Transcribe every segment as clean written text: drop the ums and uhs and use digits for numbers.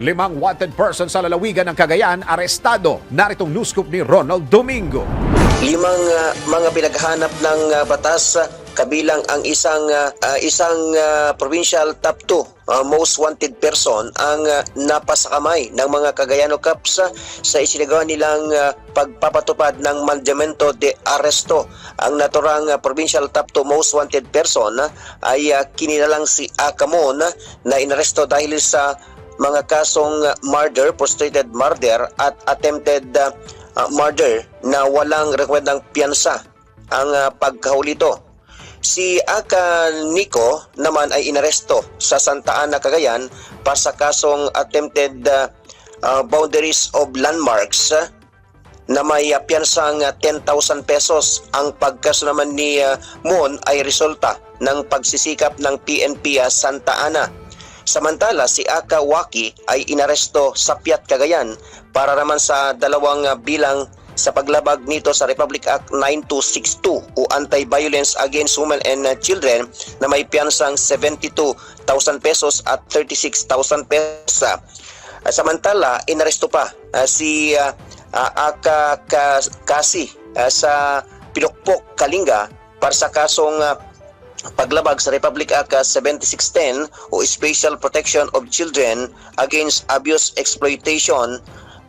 5 wanted person sa lalawigan ng Cagayan arestado. Naritong news scoop ni Ronald Domingo. 5 mga pinaghanap ng batas kabilang ang isang provincial top 2 most wanted person ang napasakamay ng mga Cagayano Cops sa isinagawa nilang pagpapatupad ng mandamento de arresto. Ang naturang provincial top 2 most wanted person ay kinilalang si Akamon na inaresto dahil sa mga kasong murder, frustrated murder at attempted murder na walang rekwendang piyansa ang pagkahuli ito. Si Aka Nico naman ay inaresto sa Santa Ana, Cagayan para sa kasong attempted boundaries of landmarks na may piyansang 10,000 pesos. Ang pagkaso naman ni Mon ay resulta ng pagsisikap ng PNP Santa Ana. Samantala, si Aka Waki ay inaresto sa Piat, Cagayan para naman sa 2 bilang sa paglabag nito sa Republic Act 9262 o Anti-Violence Against Women and Children na may piyansang 72,000 pesos at 36,000 pesos. Samantala, inaresto pa si Aka Kasi sa Pilokpok, Kalinga para sa kasong paglabag sa Republic Act 7610 o Special Protection of Children Against Abuse, Exploitation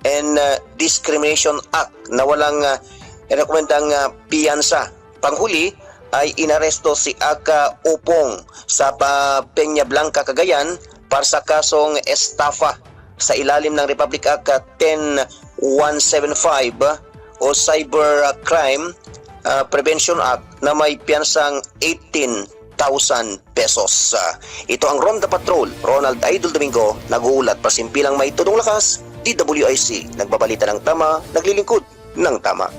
and Discrimination Act na walang rekomendang piyansa. Panghuli ay inaresto si Aka Upong sa Peña Blanca, Cagayan para sa kasong estafa sa ilalim ng Republic Act 10175 o Cyber Crime Prevention Act na may piyansang 18,000 pesos. Ito ang Ronda Patrol, Ronald Idol Domingo, nag-uulat para simpilang may tudong lakas, DWIC, nagbabalita ng tama, naglilingkod ng tama.